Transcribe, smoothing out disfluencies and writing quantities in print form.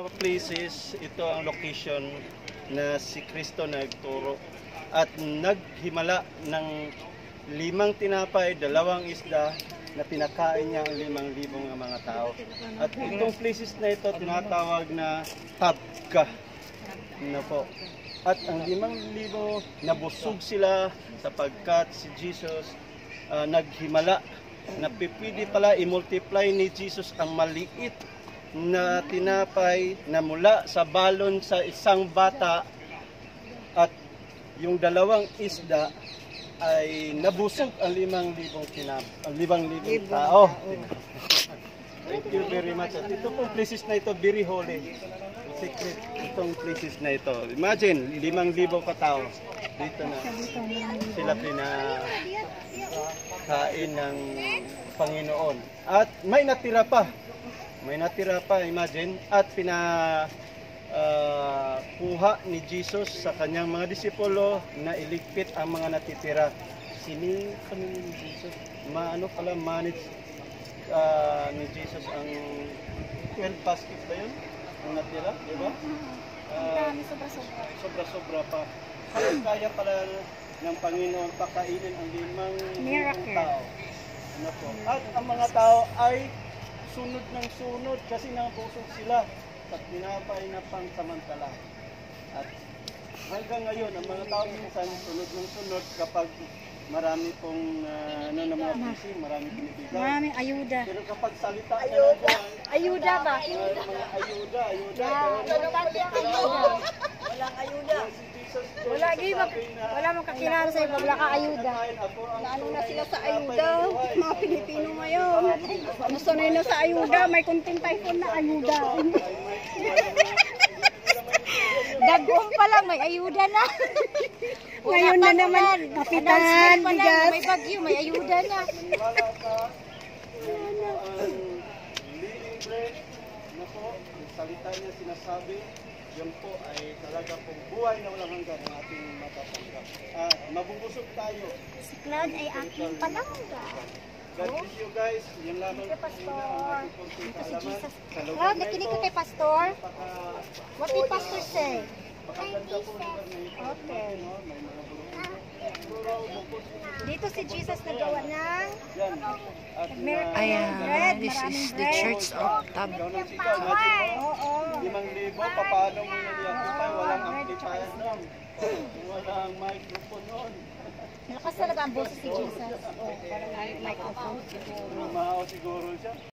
mga places, ito ang location na si Kristo nagturo at naghimala ng 5 tinapay, 2 isda na pinakain niya ang 5,000 mga tao. At itong places na ito tinatawag na Tabka. Po. At ang 5,000 nabusog sila sapagkat si Jesus naghimala. Napipili pala i-multiply ni Jesus ang maliit na tinapay na mula sa balon sa isang bata at yung 2 isda ay nabusog ang 5,000 tao. Thank you very much. At ito pong places na ito, very holy. Secret itong places na ito. Imagine, 5,000 katao. Dito na sila pinakain ng Panginoon. At may natira pa. Imagine. At kuha ni Jesus sa kanyang mga disipulo na iligpit ang mga natitira. Sini ni Jesus? Manage ni Jesus ang 12 baskets ba yun? Ang natira, di ba? Sobra-sobra pa. Kaya pala ng Panginoon pakainin ang 5,000 tao. At ang mga tao ay sunod ng sunod kasi nabusog sila at tinapay na pangsamantala. At hanggang ngayon, ang mga tao minsan sunod ng sunod kapag marami pong mga blessing, marami pinibigay. Maraming ayuda. Pero kapag salita na ng buwan, Ayuda ba? mga ayuda. Walang ayuda. Wala mong kakilala sa iba, wala ka ayuda. Naano na sila sa ayuda, mga Pilipino ngayon. Nasanay na sa ayuda, may kunting typhoon na ayuda. Dagong pa lang, may ayuda na. Ngayon na naman, kapitan, bigas. May bagyo, may ayuda na. Ang salita niya sinasabi, yun po ay talaga pong buhay na walang hanggan ang ating matatanggap. Mabubusog tayo. Si Claude ay aking palangga. God bless you guys. Yan lamang Thank you, Pastor. Dito si Jesus. Claude, nakinig ka kay Pastor? What did Pastor say? Pakaganda po lugar na ito. Okay. No? May mga bulong-bulong. Dito si Jesus nagawa ng Yan. At bread. This Maraming is the bread. Church of Tab. ikaw ng sika. Imagine mo, Oo. 5,000, paano mo nag-occupy? Walang amplifier nun. Walang microphone nun. Malakas talaga ang boses si Jesus. Oh, parang microphone. Lumahaw siguro siya.